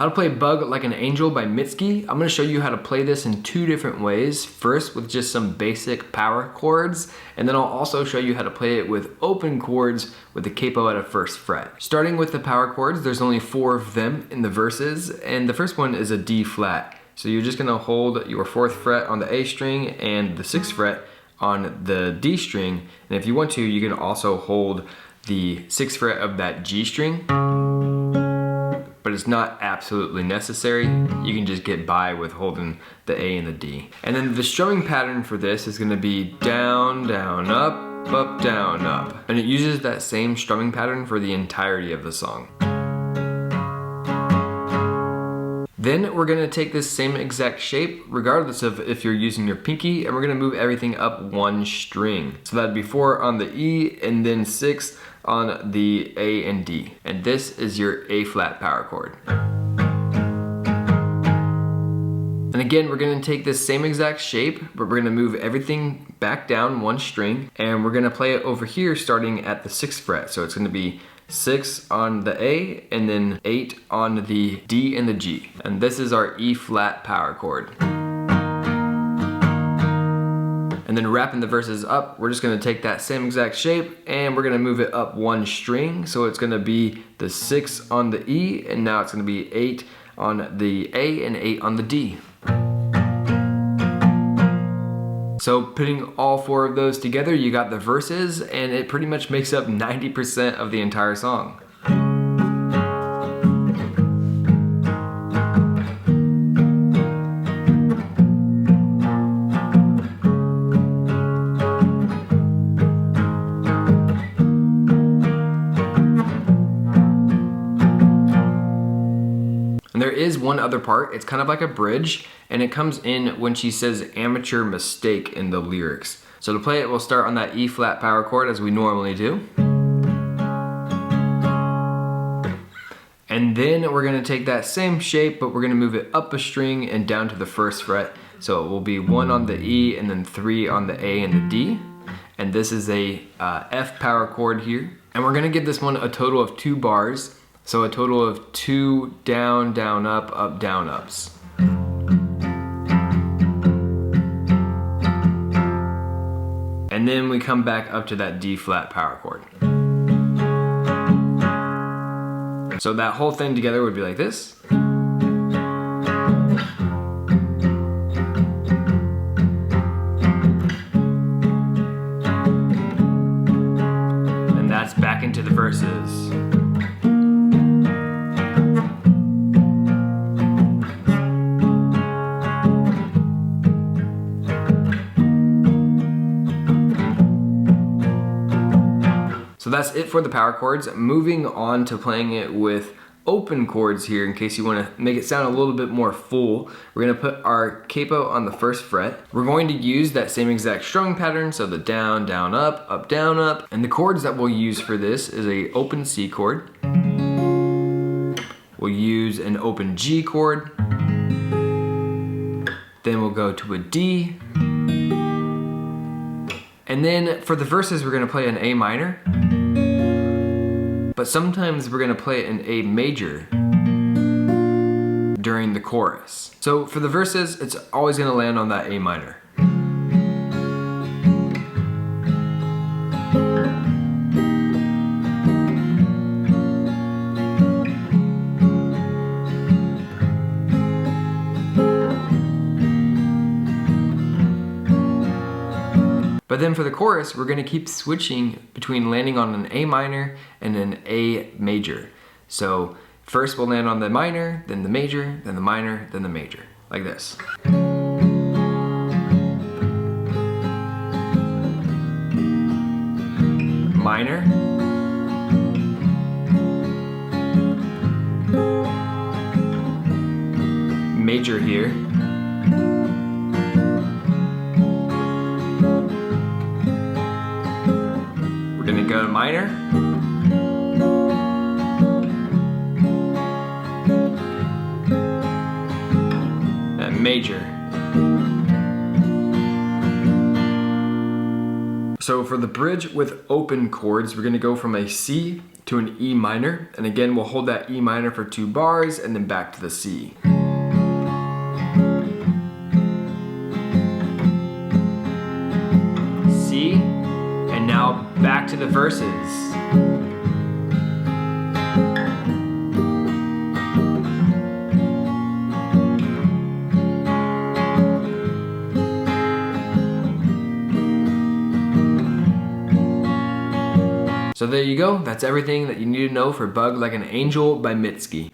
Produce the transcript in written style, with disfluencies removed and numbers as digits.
How to play Bug Like an Angel by Mitski. I'm gonna show you how to play this in two different ways. First with just some basic power chords, and then I'll also show you how to play it with open chords with the capo at a first fret. Starting with the power chords, there's only 4 of them in the verses, and the first one is a D flat. So you're just gonna hold your 4th fret on the A string and the 6th fret on the D string, and if you want to, you can also hold the 6th fret of that G string, but it's not absolutely necessary. You can just get by with holding the A and the D. And then the strumming pattern for this is gonna be down, down, up, down, up. And it uses that same strumming pattern for the entirety of the song. Then we're gonna take this same exact shape, regardless of if you're using your pinky, and we're gonna move everything up 1 string. So that'd be 4 on the E, and then 6 on the A and D. And this is your A flat power chord. And again, we're gonna take this same exact shape, but we're gonna move everything back down 1 string, and we're gonna play it over here starting at the 6th fret. So it's gonna be 6 on the A, and then 8 on the D and the G. And this is our E flat power chord. And then wrapping the verses up, we're just gonna take that same exact shape and we're gonna move it up 1 string. So it's gonna be the 6 on the E, and now it's gonna be 8 on the A and 8 on the D. So putting all 4 of those together, you got the verses, and it pretty much makes up 90% of the entire song. There is one other part. It's kind of like a bridge, and it comes in when she says amateur mistake in the lyrics. So to play it, we'll start on that E flat power chord as we normally do. And then we're gonna take that same shape, but we're gonna move it up a string and down to the 1st fret. So it will be 1 on the E and then 3 on the A and the D. And this is a F power chord here. And we're gonna give this one a total of 2 bars. So a total of 2 down, down, up, down, ups. And then we come back up to that D flat power chord. So that whole thing together would be like this. And that's back into the verses. So that's it for the power chords. Moving on to playing it with open chords here, in case you want to make it sound a little bit more full. We're going to put our capo on the 1st fret. We're going to use that same exact strumming pattern, so the down, down, up, down, up. And the chords that we'll use for this is a open C chord. We'll use an open G chord. Then we'll go to a D. And then for the verses, we're going to play an A minor. But sometimes we're gonna play it in A major during the chorus. So for the verses, it's always gonna land on that A minor. But then for the chorus, we're gonna keep switching between landing on an A minor and an A major. So first we'll land on the minor, then the major, then the minor, then the major, like this. Minor, major here, go to minor, and major. So for the bridge with open chords, we're gonna go from a C to an E minor. And again, we'll hold that E minor for 2 bars and then back to the C. C, and now back to the verses. So there you go, that's everything that you need to know for Bug Like an Angel by Mitski.